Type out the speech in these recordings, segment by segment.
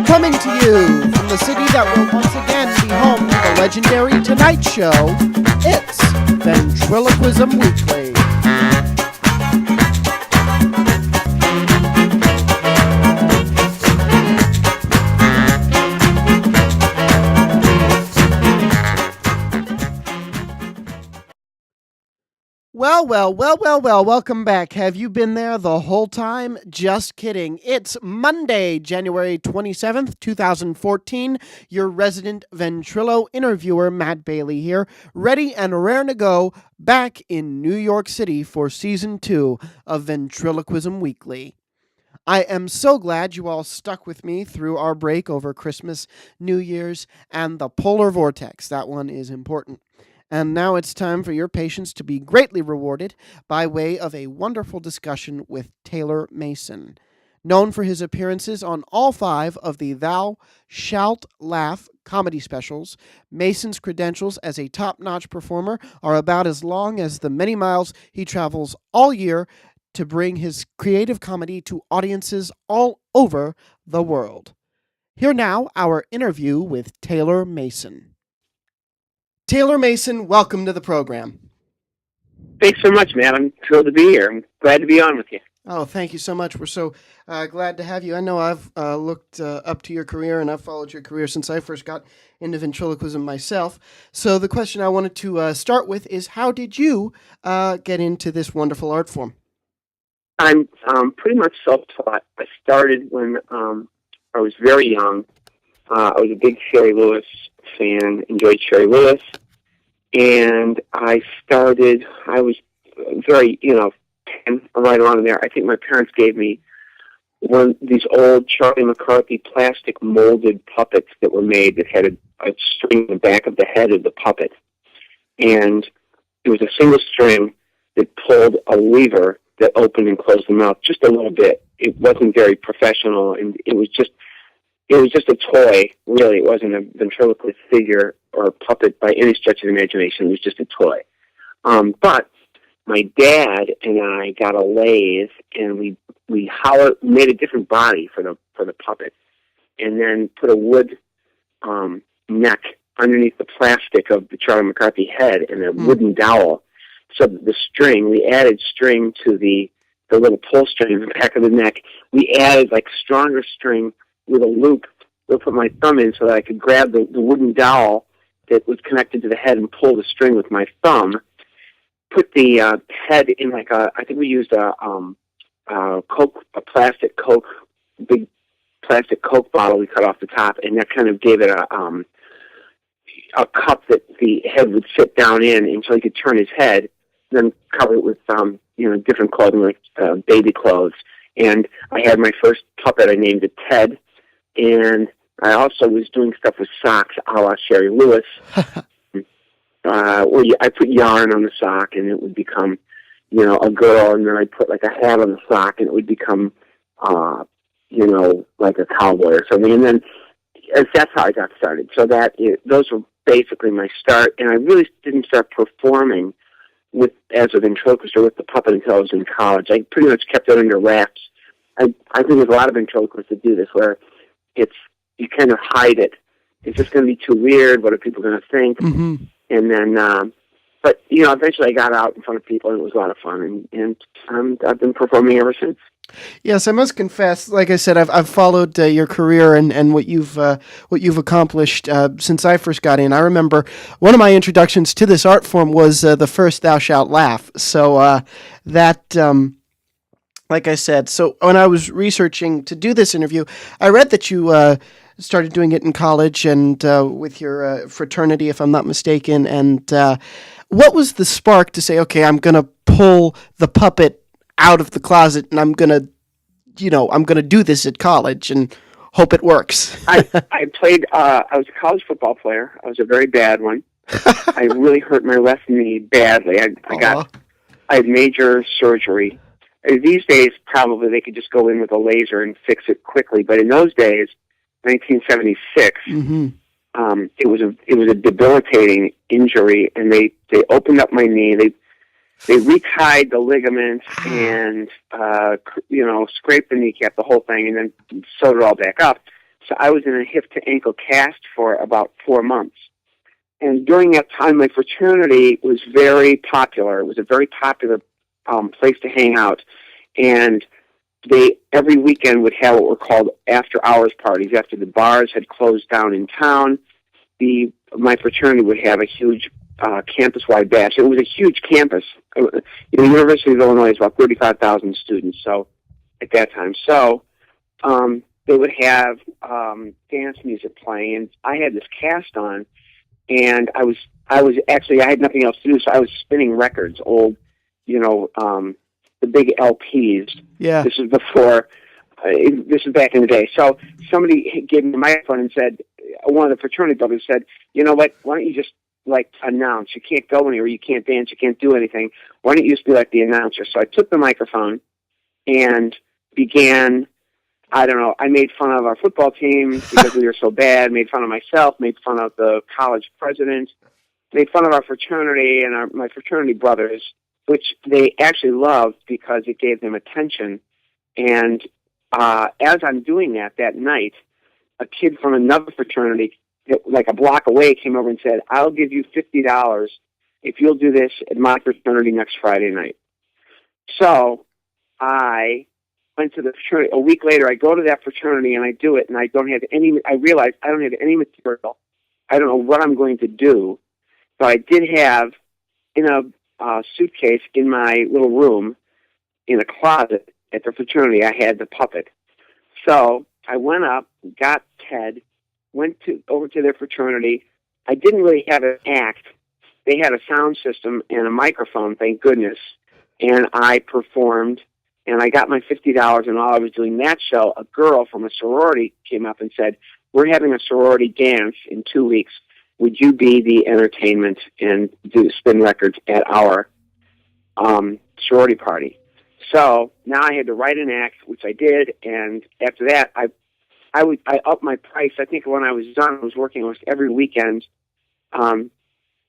Coming to you from the city that will once again be home to the legendary Tonight Show, it's Ventriloquism Weekly. Well, welcome back. Have you been there the whole time? Just kidding. It's Monday, January 27th, 2014. Your resident Ventrilo interviewer, Matt Bailey here, ready and raring to go back in New York City for Season 2 of Ventriloquism Weekly. I am so glad you all stuck with me through our break over Christmas, New Year's, and the polar vortex. That one is important. And now it's time for your patience to be greatly rewarded by way of a wonderful discussion with Taylor Mason. Known for his appearances on all 5 of the Thou Shalt Laugh comedy specials, Mason's credentials as a top-notch performer are about as long as the many miles he travels all year to bring his creative comedy to audiences all over the world. Here now, our interview with Taylor Mason. Taylor Mason, welcome to the program. Thanks so much, man. I'm thrilled to be here. I'm glad to be on with you. Oh, thank you so much. We're so glad to have you. I know I've looked up to your career, and I've followed your career since I first got into ventriloquism myself. So the question I wanted to start with is, how did you get into this wonderful art form? I'm pretty much self-taught. I started when I was very young. I was a big Jerry Lewis fan, enjoyed Jerry Lewis, and I was very, 10, right around there. I think my parents gave me one of these old Charlie McCarthy plastic molded puppets that were made that had a string in the back of the head of the puppet. And it was a single string that pulled a lever that opened and closed the mouth just a little bit. It wasn't very professional, and it was just a toy, really. It wasn't a ventriloquist figure or a puppet by any stretch of the imagination. It was just a toy. But my dad and I got a lathe, and we made a different body for the puppet, and then put a wood neck underneath the plastic of the Charlie McCarthy head and a wooden dowel. So the string, we added string to the little pull string in the back of the neck. We added stronger string with a loop to put my thumb in so that I could grab the wooden dowel that was connected to the head and pull the string with my thumb. Put the head in I think we used a plastic Coke, big plastic Coke bottle we cut off the top, and that kind of gave it a cup that the head would sit down in, and so he could turn his head, then cover it with different clothing like baby clothes. And I had my first puppet. I named it Ted. And I also was doing stuff with socks a la Jerry Lewis, where I put yarn on the sock and it would become, a girl, and then I'd put a hat on the sock and it would become, like a cowboy or something. And then that's how I got started. So those were basically my start. And I really didn't start performing as a ventriloquist or with the puppet until I was in college. I pretty much kept it under wraps. I think there's a lot of ventriloquists that do this, where you kind of hide it. It's just going to be too weird. What are people going to think? Mm-hmm. And then, but eventually I got out in front of people, and it was a lot of fun. And I've been performing ever since. Yes, I must confess. Like I said, I've followed your career and what you've accomplished since I first got in. I remember one of my introductions to this art form was the first Thou Shalt Laugh. So like I said, so when I was researching to do this interview, I read that you started doing it in college and with your fraternity, if I'm not mistaken. And what was the spark to say, okay, I'm going to pull the puppet out of the closet and I'm going to do this at college and hope it works? I was a college football player. I was a very bad one. I really hurt my left knee badly. I had major surgery. These days, probably they could just go in with a laser and fix it quickly. But in those days, 1976, it was a debilitating injury, and they opened up my knee. They retied the ligaments Ah. and, scraped the kneecap, the whole thing, and then sewed it all back up. So I was in a hip-to-ankle cast for about 4 months. And during that time, my fraternity was very popular. It was a very popular place to hang out. And they every weekend would have what were called after-hours parties. After the bars had closed down in town, my fraternity would have a huge campus-wide bash. It was a huge campus. The University of Illinois is about 35,000 students. So at that time, they would have dance music playing, and I had this cast on, and I had nothing else to do, so I was spinning records, old, the big LPs. Yeah. This is before. This is back in the day. So somebody gave me a microphone and said, one of the fraternity brothers said, "You know what? Why don't you just announce? You can't go anywhere. You can't dance. You can't do anything. Why don't you just be like the announcer?" So I took the microphone and began. I don't know. I made fun of our football team because we were so bad. Made fun of myself. Made fun of the college president. Made fun of our fraternity and my fraternity brothers, which they actually loved because it gave them attention. And as I'm doing that night, a kid from another fraternity, like a block away, came over and said, "I'll give you $50 if you'll do this at my fraternity next Friday night." So I went to the fraternity. A week later, I go to that fraternity and I do it, and I realize I don't have any material. I don't know what I'm going to do, but I did have in a suitcase in my little room, in a closet at the fraternity, I had the puppet. So I went up, got Ted, went over to their fraternity. I didn't really have an act. They had a sound system and a microphone, thank goodness, and I performed, and I got my $50, and while I was doing that show, a girl from a sorority came up and said, "We're having a sorority dance in 2 weeks. Would you be the entertainment and spin records at our sorority party?" So now I had to write an act, which I did, and after that, I upped my price. I think when I was done, I was working almost every weekend. It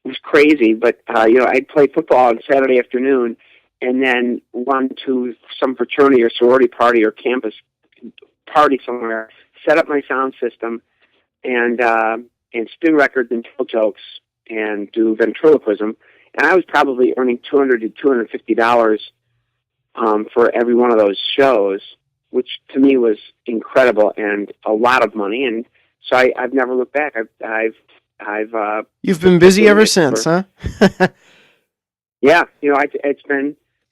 was crazy, but I'd play football on Saturday afternoon, and then run to some fraternity or sorority party or campus party somewhere, set up my sound system, and spin records and tell jokes and do ventriloquism. And I was probably earning $200 to $250 for every one of those shows, which to me was incredible and a lot of money. And so I've never looked back. You've been busy ever since, huh? Yeah,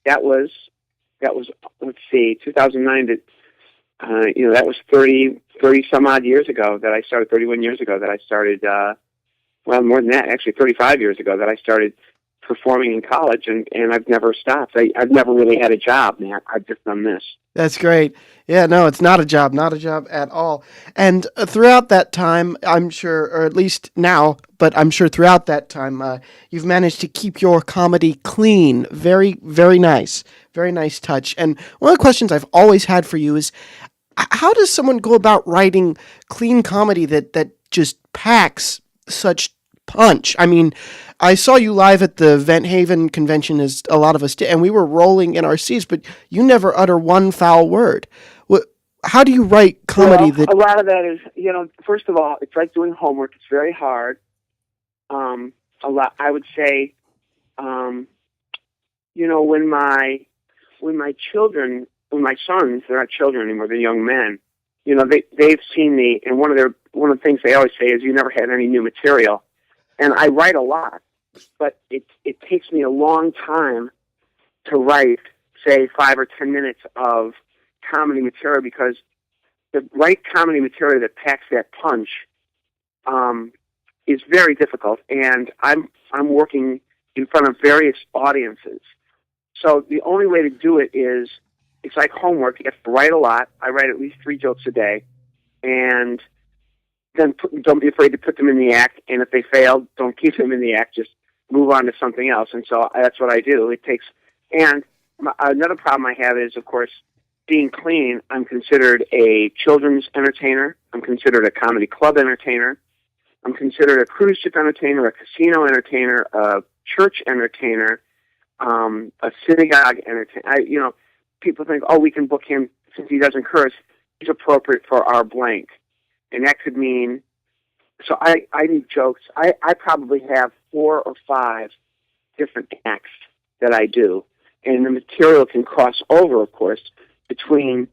that was let's see, 2009 to that was 30 some odd years ago that I started. 31 years ago that I started. Well, more than that, actually, 35 years ago that I started performing in college, and I've never stopped. I've never really had a job, Matt. I've just done this. That's great. Yeah, no, it's not a job at all. And throughout that time, I'm sure, or at least now, but I'm sure throughout that time, you've managed to keep your comedy clean. Very, very nice. Very nice touch. And one of the questions I've always had for you is, how does someone go about writing clean comedy that just packs such punch? I mean, I saw you live at the Vent Haven convention, as a lot of us did, and we were rolling in our seats, but you never utter one foul word. How do you write comedy? A lot of that is, first of all, it's like doing homework. It's very hard. A lot, I would say, when my children, when my sons, they're not children anymore, they're young men, they've seen me, and one of the things they always say is, "You never had any new material." And I write a lot, but it takes me a long time to write, say, 5 or 10 minutes of comedy material, because the right comedy material that packs that punch is very difficult. And I'm working in front of various audiences, so the only way to do it is, it's like homework. You have to write a lot. I write at least 3 jokes a day, and then don't be afraid to put them in the act. And if they fail, don't keep them in the act. Just move on to something else. And so that's what I do. Another problem I have is, of course, being clean. I'm considered a children's entertainer. I'm considered a comedy club entertainer. I'm considered a cruise ship entertainer, a casino entertainer, a church entertainer, a synagogue entertainer. People think, oh, we can book him since he doesn't curse. He's appropriate for our blank, and that could mean. So I do jokes. I probably have 4 or 5 different acts that I do, and the material can cross over, of course, between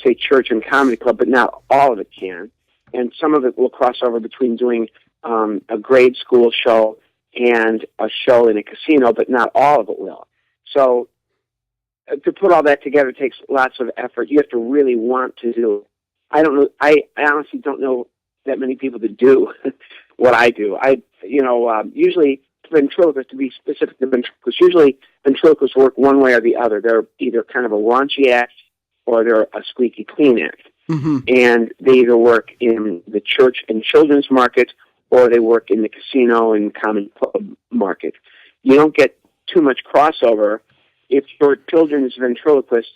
say church and comedy club, but not all of it can, and some of it will cross over between doing a grade school show and a show in a casino, but not all of it will. So to put all that together takes lots of effort. You have to really want to do it. I don't know. I honestly don't know that many people that do what I do. Usually ventriloquists, to be specific to ventriloquists, usually ventriloquists work one way or the other. They're either kind of a raunchy act or they're a squeaky clean act. Mm-hmm. And they either work in the church and children's market or they work in the casino and common club market. You don't get too much crossover. If you're a children's ventriloquist,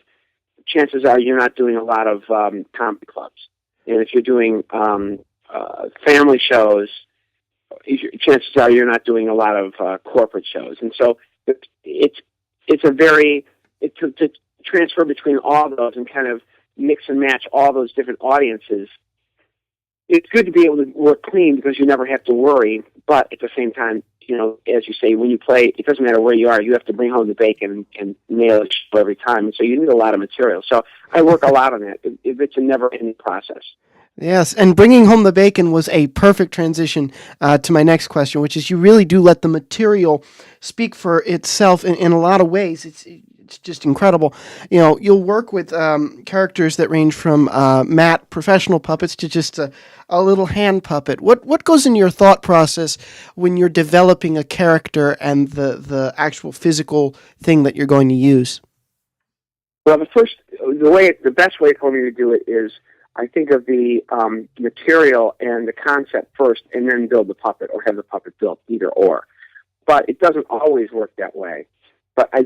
chances are you're not doing a lot of comedy clubs. And if you're doing family shows, chances are you're not doing a lot of corporate shows. And so to transfer between all those and kind of mix and match all those different audiences. It's good to be able to work clean because you never have to worry. But at the same time, as you say, when you play, it doesn't matter where you are. You have to bring home the bacon and nail it every time. And so you need a lot of material. So I work a lot on that. It's a never-ending process. Yes, and bringing home the bacon was a perfect transition to my next question, which is you really do let the material speak for itself in a lot of ways. It's just incredible. You'll work with characters that range from matte professional puppets to just a little hand puppet. What goes in your thought process when you're developing a character and the actual physical thing that you're going to use? Well, the best way for me to do it is I think of the material and the concept first, and then build the puppet or have the puppet built, either or. But it doesn't always work that way. But I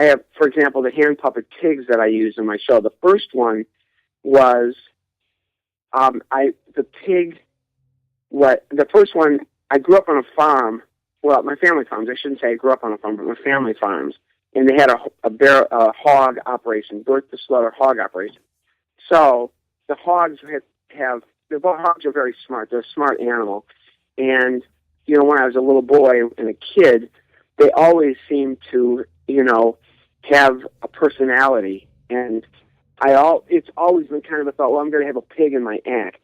have, for example, the hand puppet pigs that I use in my show. The first one was I grew up on a farm. Well, my family farms. I shouldn't say I grew up on a farm, but my family farms. And they had a hog operation, birth to slaughter hog operation. So the hogs the hogs are very smart. They're a smart animal. And, when I was a little boy and a kid, they always seemed to, have a personality. And it's always been kind of a thought, well, I'm going to have a pig in my act.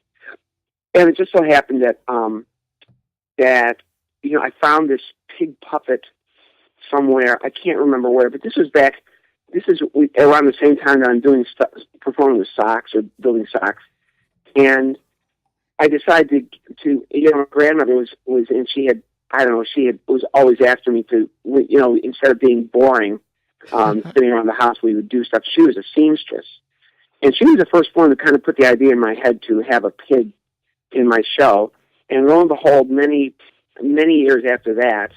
And it just so happened that I found this pig puppet somewhere. I can't remember where, but this is around the same time that I'm doing performing with socks or building socks. And I decided to my grandmother was and she was always after me to, instead of being boring, sitting around the house, we would do stuff. She was a seamstress. And she was the first one to kind of put the idea in my head to have a pig in my show. And lo and behold, many, many years after that,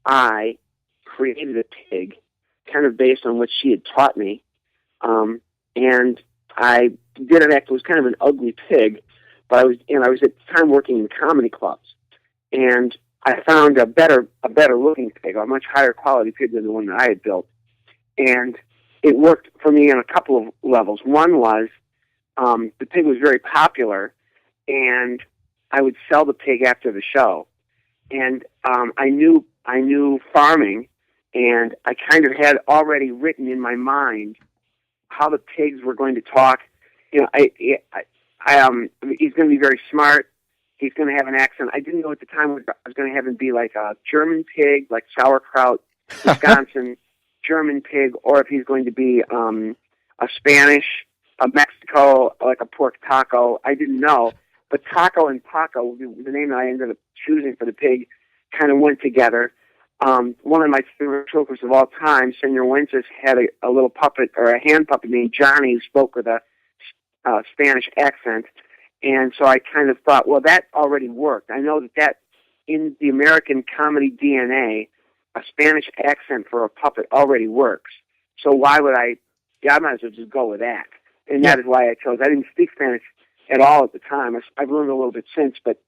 I created a pig kind of based on what she had taught me. And I did an act that was kind of an ugly pig, but I was at the time working in comedy clubs. And I found a better looking pig, a much higher quality pig than the one that I had built. And it worked for me on a couple of levels. One was, the pig was very popular, and I would sell the pig after the show. And I knew farming, and I kind of had already written in my mind how the pigs were going to talk. He's going to be very smart. He's going to have an accent. I didn't know at the time I was going to have him be like a German pig, like sauerkraut, Wisconsin German pig, or if he's going to be a Spanish, a Mexico, like a pork taco. I didn't know. But Taco and Paco, the name that I ended up choosing for the pig, kind of went together. One of my favorite ventriloquists of all time, Senor Wences, had a little puppet, or a hand puppet named Johnny, who spoke with a Spanish accent. And so I kind of thought, well, that already worked. I know that in the American comedy DNA, a Spanish accent for a puppet already works. So why would I might as well just go with that. And that is why I chose. I didn't speak Spanish at all at the time. I've learned a little bit since, but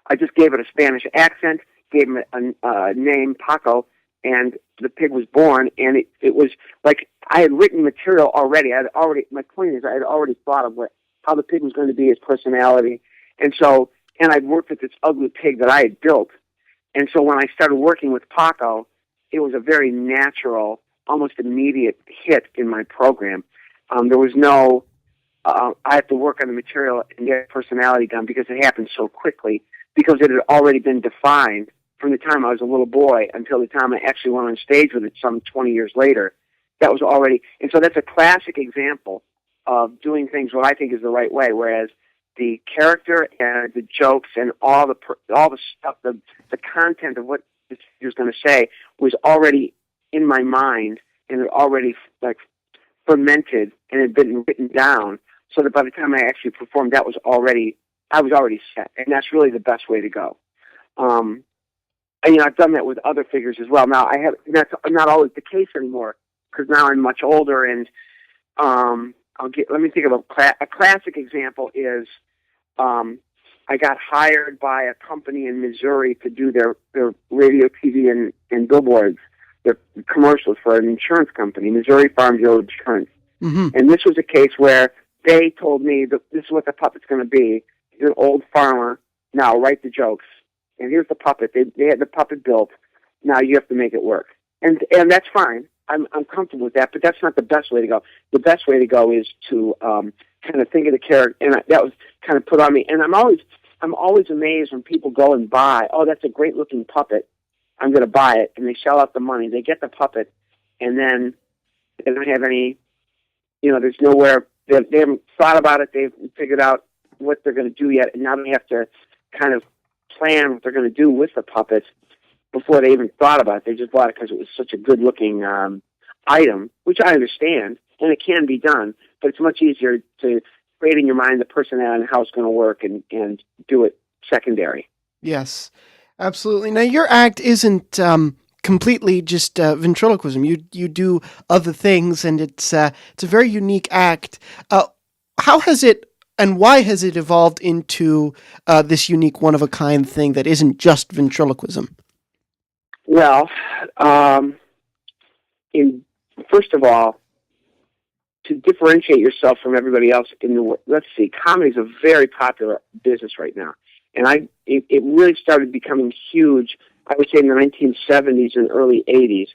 I just gave it a Spanish accent, gave him a name, Paco, and the pig was born, and it was like I had written material already. My point is I had already thought of how the pig was going to be, his personality, and I'd worked with this ugly pig that I had built. And so when I started working with Paco, it was a very natural, almost immediate hit in my program. There was no, I had to work on the material and get personality done because it happened so quickly, because it had already been defined from the time I was a little boy until the time I actually went on stage with it some 20 years later. That was already, and so that's a classic example of doing things what I think is the right way, whereas the character and the jokes and all the stuff, the content of what he was going to say was already in my mind, and it already like fermented and had been written down, so that by the time I actually performed, I was already set, and that's really the best way to go. And, I've done that with other figures as well. Now that's not always the case anymore, because now I'm much older, and let me think of a classic example is I got hired by a company in Missouri to do their radio, TV, and billboards, their commercials for an insurance company, Missouri Farm Bureau Insurance. Mm-hmm. And this was a case where they told me that this is what the puppet's going to be. He's an old farmer. Now write the jokes. And here's the puppet. They had the puppet built. Now you have to make it work. And that's fine. I'm comfortable with that, but that's not the best way to go. The best way to go is to kind of think of the character, and that was kind of put on me. And I'm always amazed when people go and buy, oh, that's a great looking puppet, I'm going to buy it, and they shell out the money. They get the puppet, and then they don't have any, there's nowhere, they haven't thought about it, they've figured out what they're going to do yet, and now they have to kind of plan what they're going to do with the puppet before they even thought about it. They just bought it because it was such a good-looking item, which I understand, and it can be done, but it's much easier to create in your mind the personality and how it's going to work and do it secondary. Yes, absolutely. Now, your act isn't completely just ventriloquism. You do other things, and it's a very unique act. How has it and why has it evolved into this unique, one-of-a-kind thing that isn't just ventriloquism? Well, first of all, to differentiate yourself from everybody else let's see, comedy is a very popular business right now. And it really started becoming huge, I would say, in the 1970s and early 80s.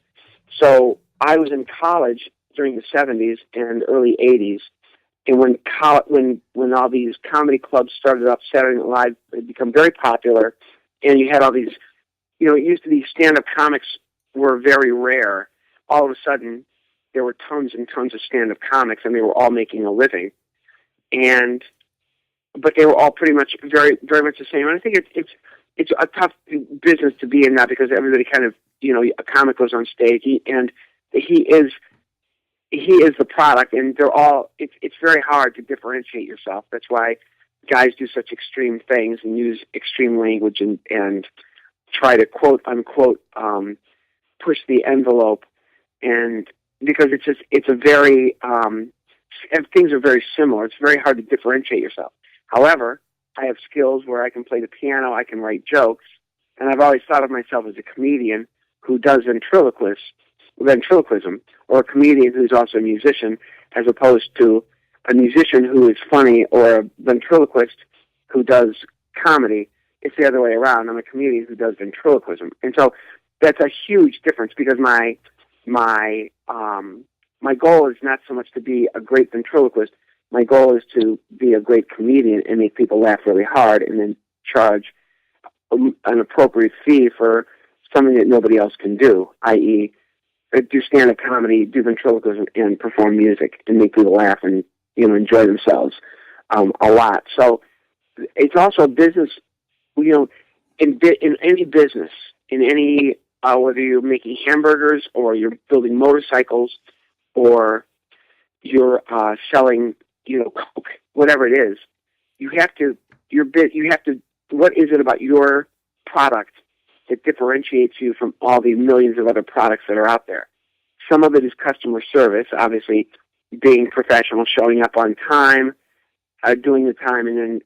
So I was in college during the 70s and early 80s. And when all these comedy clubs started up, Saturday Night Live had become very popular, and you had all these, it used to be stand-up comics were very rare. All of a sudden, there were tons and tons of stand-up comics, and they were all making a living. But they were all pretty much very, very much the same. And I think it's a tough business to be in now, because everybody kind of, a comic goes on stage, and he is the product, and they're all, it's very hard to differentiate yourself. That's why guys do such extreme things and use extreme language and try to quote unquote push the envelope, and because it's a very things are very similar. It's very hard to differentiate yourself. However, I have skills where I can play the piano, I can write jokes, and I've always thought of myself as a comedian who does ventriloquism, or a comedian who's also a musician, as opposed to a musician who is funny or a ventriloquist who does comedy. It's the other way around. I'm a comedian who does ventriloquism. And so that's a huge difference, because my goal is not so much to be a great ventriloquist. My goal is to be a great comedian and make people laugh really hard, and then charge an appropriate fee for something that nobody else can do, i.e., do stand-up comedy, do ventriloquism, and perform music, and make people laugh and enjoy themselves a lot. So it's also a business. In any business, in any whether you're making hamburgers or you're building motorcycles or you're selling Coke, whatever it is, you have to. What is it about your product that differentiates you from all the millions of other products that are out there? Some of it is customer service, obviously, being professional, showing up on time, doing the time, and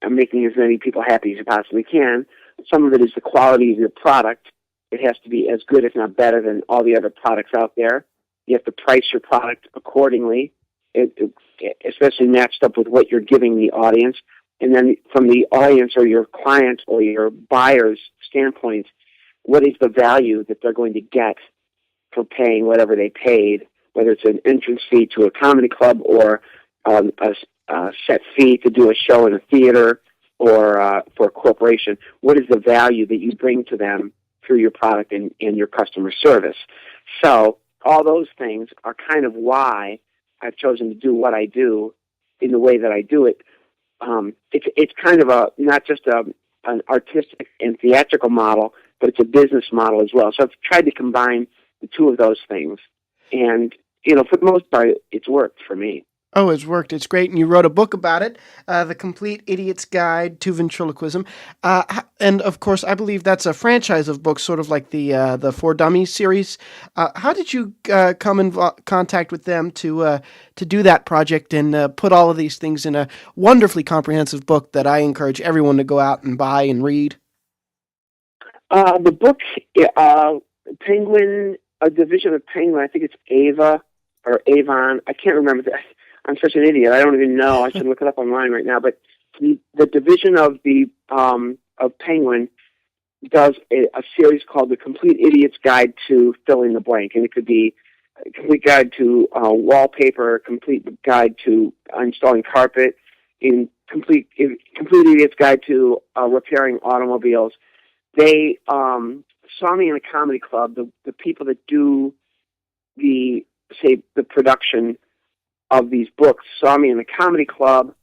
making as many people happy as you possibly can. Some of it is the quality of your product It has to be as good, if not better, than all the other products out there. You have to price your product accordingly, especially matched up with what you're giving the audience. And then from the audience or your client or your buyer's standpoint, what is the value that they're going to get for paying whatever they paid, whether it's an entrance fee to a comedy club or a set fee to do a show in a theater or for a corporation. What is the value that you bring to them through your product and your customer service? So all those things are kind of why I've chosen to do what I do in the way that I do it. It's kind of not just an artistic and theatrical model, but it's a business model as well. So I've tried to combine the two of those things. And, for the most part, it's worked for me. Oh, it's worked. It's great. And you wrote a book about it, The Complete Idiot's Guide to Ventriloquism. And, of course, I believe that's a franchise of books, sort of like the For Dummies series. How did you come in contact with them to do that project and put all of these things in a wonderfully comprehensive book that I encourage everyone to go out and buy and read? The book, Penguin, a division of Penguin, I think it's Ava or Avon. I can't remember that. I'm such an idiot. I don't even know. I should look it up online right now. But the division of of Penguin does a series called The Complete Idiot's Guide to Fill in the Blank, and it could be a complete guide to wallpaper, complete guide to installing carpet, complete Idiot's Guide to repairing automobiles. They saw me in a comedy club. The people that do the production of these books saw me in a comedy club,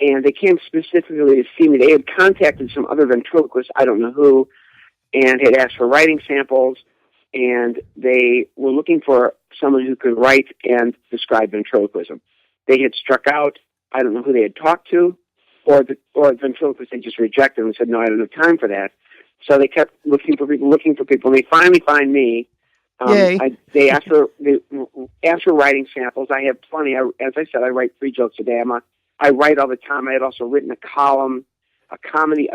and they came specifically to see me. They had contacted some other ventriloquists, I don't know who, and had asked for writing samples, and they were looking for someone who could write and describe ventriloquism. They had struck out, I don't know who they had talked to, or the ventriloquist they just rejected and said, no, I don't have time for that. So they kept looking for people, and they finally find me. They asked for writing samples. I have plenty. As I said, I write 3 jokes a day. I write all the time. I had also written a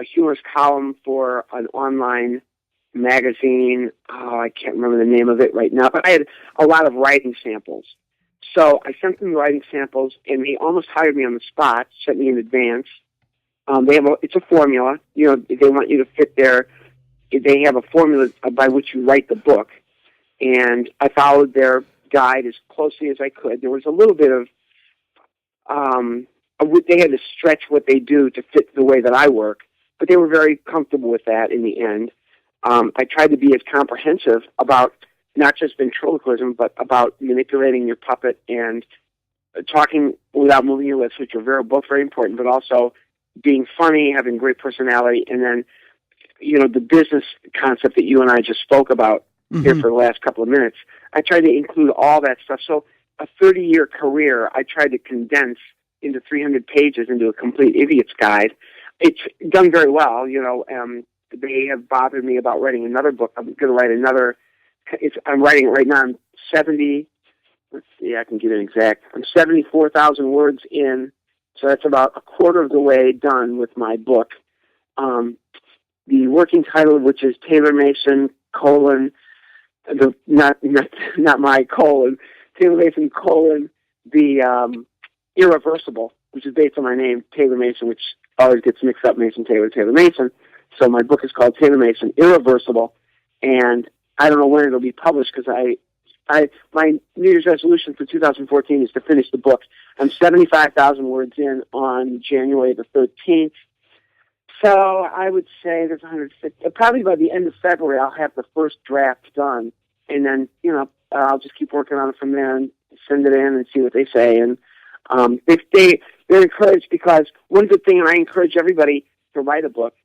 humorous column for an online magazine. Oh, I can't remember the name of it right now. But I had a lot of writing samples. So I sent them the writing samples, and they almost hired me on the spot, sent me in advance. It's a formula. They want you to fit they have a formula by which you write the book. And I followed their guide as closely as I could. There was a little bit of, they had to stretch what they do to fit the way that I work, but they were very comfortable with that in the end. I tried to be as comprehensive about not just ventriloquism, but about manipulating your puppet and talking without moving your lips, which are both very important, but also being funny, having great personality, and then, the business concept that you and I just spoke about here for the last couple of minutes. I tried to include all that stuff. So a 30-year career, I tried to condense into 300 pages into a complete idiot's guide. It's done very well. They have bothered me about writing another book. I'm going to write another. I'm writing it right now. I'm 70. Let's see, I can give an exact. I'm 74,000 words in, so that's about a quarter of the way done with my book. The working title, which is Taylor Mason : not my colon, Taylor Mason : the Irreversible, which is based on my name, Taylor Mason, which always gets mixed up, Mason Taylor, Taylor Mason. So my book is called Taylor Mason: Irreversible, and I don't know when it'll be published because my New Year's resolution for 2014 is to finish the book. I'm 75,000 words in on January the 13th. So I would say there's 150. Probably by the end of February, I'll have the first draft done, and then I'll just keep working on it from there and send it in and see what they say. And they're encouraged, because one good thing, and I encourage everybody to write a book.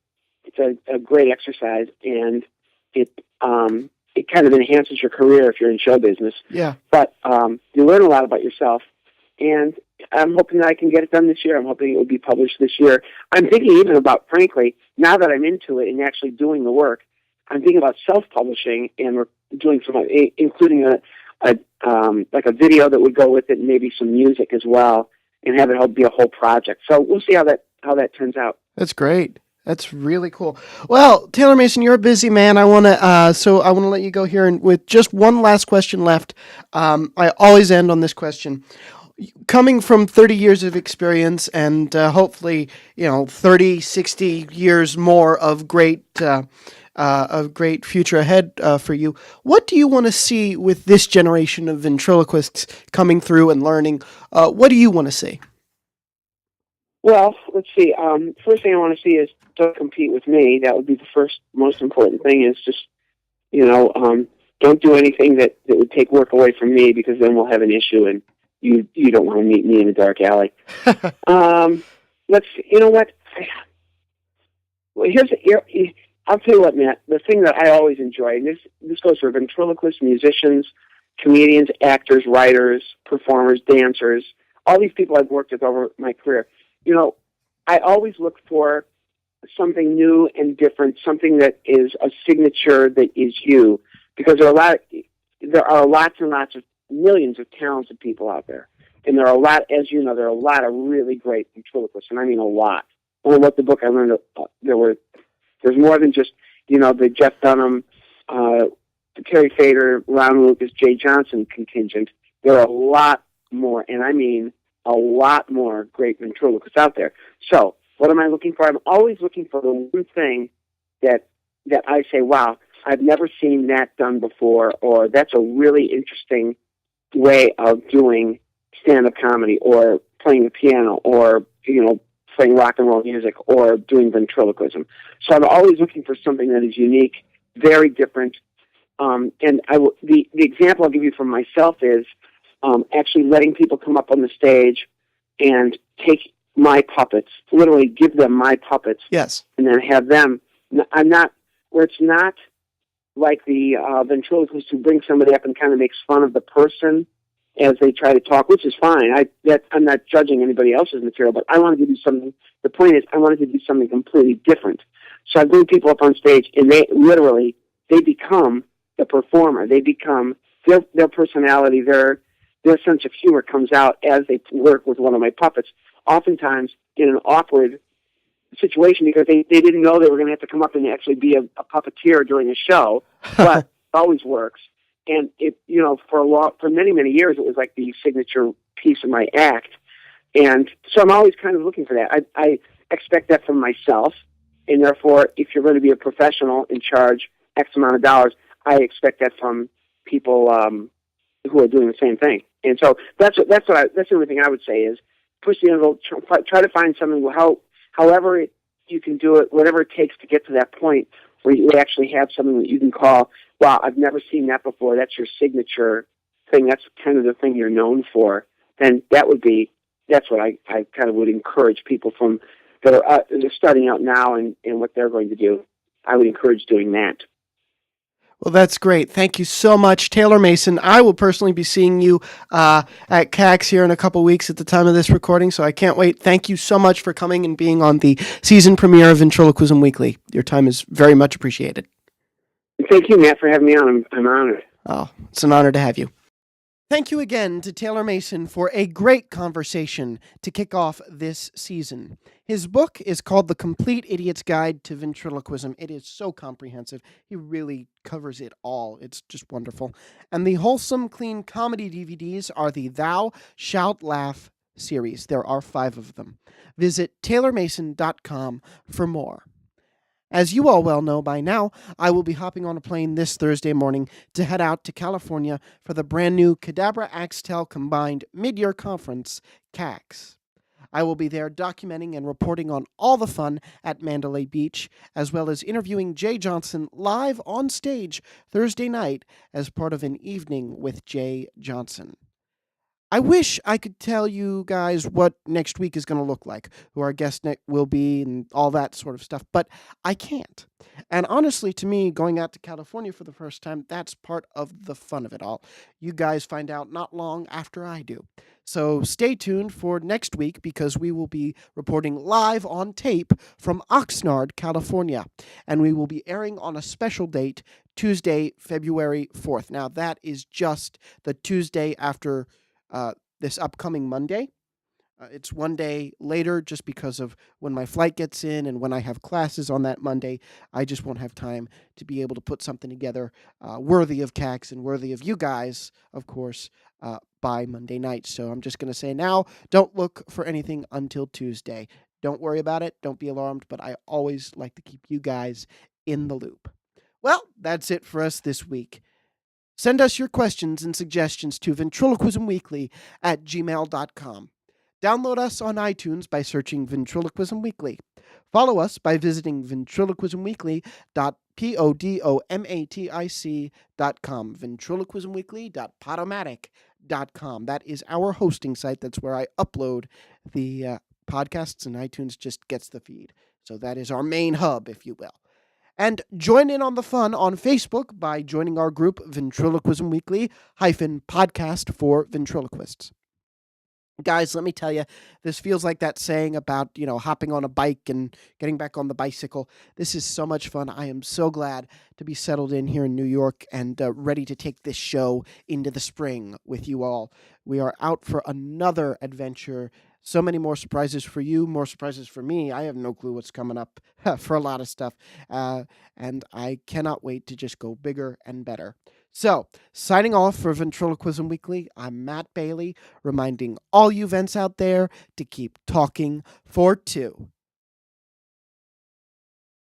It's a great exercise, and it kind of enhances your career if you're in show business. Yeah. But you learn a lot about yourself, and I'm hoping that I can get it done this year. I'm hoping it will be published this year. I'm thinking even about, frankly, now that I'm into it and actually doing the work, I'm thinking about self-publishing, and we're doing including like a video that would go with it, and maybe some music as well, and have it be a whole project. So we'll see how that turns out. That's great. That's really cool. Well, Taylor Mason, you're a busy man. I want to let you go here, and with just one last question left, I always end on this question. Coming from 30 years of experience and hopefully, 30, 60 years more of great future ahead for you, what do you want to see with this generation of ventriloquists coming through and learning? What do you want to see? Well, let's see. First thing I want to see is don't compete with me. That would be the first most important thing. Is just you know don't do anything that would take work away from me, because then we'll have an issue, and you don't want to meet me in a dark alley. Let's you know what. Well, I'll tell you what, Matt. The thing that I always enjoy, and this goes for ventriloquists, musicians, comedians, actors, writers, performers, dancers, all these people I've worked with over my career. You know, I always look for something new and different, something that is a signature that is you, because there are lots and lots of millions of talented people out there, and there are a lot, as you know, there are a lot of really great ventriloquists, and I mean a lot. When I wrote the book, I learned there's more than just the Jeff Dunham, the Terry Fader, Ron Lucas, Jay Johnson contingent. There are a lot more, and I mean a lot more great ventriloquists out there. So, what am I looking for? I'm always looking for the one thing that I say, wow, I've never seen that done before, or that's a really interesting way of doing stand-up comedy, or playing the piano, or playing rock and roll music, or doing ventriloquism. So I'm always looking for something that is unique, very different. The example I'll give you from myself is actually letting people come up on the stage and take my puppets, literally give them my puppets, Yes. and then have them. Where it's not like the ventriloquist who brings somebody up and kind of makes fun of the person as they try to talk, which is fine. I'm not judging anybody else's material, but I wanted to do something. The point is, I wanted to do something completely different. So I bring people up on stage, and they become the performer. They become their personality, their sense of humor comes out as they work with one of my puppets. Oftentimes in an awkward situation, because they didn't know they were going to have to come up and actually be a puppeteer during a show, but it always works. And for many, many years, it was like the signature piece of my act. And so I'm always kind of looking for that. I expect that from myself. And therefore, if you're going to be a professional and charge X amount of dollars, I expect that from people who are doing the same thing. And so that's the only thing I would say is push the envelope, try to find something, however you can do it, whatever it takes to get to that point where you actually have something that you can call, wow, I've never seen that before. That's your signature thing. That's kind of the thing you're known for. Then that's what I kind of would encourage people that are starting out now and what they're going to do. I would encourage doing that. Well, that's great. Thank you so much, Taylor Mason. I will personally be seeing you at CAX here in a couple weeks at the time of this recording, so I can't wait. Thank you so much for coming and being on the season premiere of Ventriloquism Weekly. Your time is very much appreciated. Thank you, Matt, for having me on. I'm honored. Oh, it's an honor to have you. Thank you again to Taylor Mason for a great conversation to kick off this season. His book is called The Complete Idiot's Guide to Ventriloquism. It is so comprehensive. He really covers it all. It's just wonderful. And the Wholesome Clean Comedy DVDs are the Thou Shalt Laugh series. There are 5 of them. Visit taylormason.com for more. As you all well know by now, I will be hopping on a plane this Thursday morning to head out to California for the brand new Cadabra Axtel Combined Mid-Year Conference, CAX. I will be there documenting and reporting on all the fun at Mandalay Beach, as well as interviewing Jay Johnson live on stage Thursday night as part of an evening with Jay Johnson. I wish I could tell you guys what next week is going to look like, who our guest will be, and all that sort of stuff, but I can't. And honestly, to me, going out to California for the first time, that's part of the fun of it all. You guys find out not long after I do. So stay tuned for next week, because we will be reporting live on tape from Oxnard, California, and we will be airing on a special date, Tuesday, February 4th. Now, that is just the Tuesday after this upcoming Monday. It's one day later just because of when my flight gets in and when I have classes on that Monday. I just won't have time to be able to put something together worthy of CAX and worthy of you guys, of course, by Monday night. So I'm just going to say now, don't look for anything until Tuesday. Don't worry about it. Don't be alarmed, but I always like to keep you guys in the loop. Well, that's it for us this week. Send us your questions and suggestions to ventriloquismweekly@gmail.com. Download us on iTunes by searching Ventriloquism Weekly. Follow us by visiting ventriloquismweekly.podomatic.com. Ventriloquismweekly.podomatic.com. That is our hosting site. That's where I upload the podcasts, and iTunes just gets the feed. So that is our main hub, if you will. And join in on the fun on Facebook by joining our group Ventriloquism Weekly -podcast for ventriloquists. Guys, let me tell you, this feels like that saying about, hopping on a bike and getting back on the bicycle. This is so much fun. I am so glad to be settled in here in New York and ready to take this show into the spring with you all. We are out for another adventure. So many more surprises for you, more surprises for me. I have no clue what's coming up for a lot of stuff. And I cannot wait to just go bigger and better. So, signing off for Ventriloquism Weekly, I'm Matt Bailey, reminding all you vents out there to keep talking for two.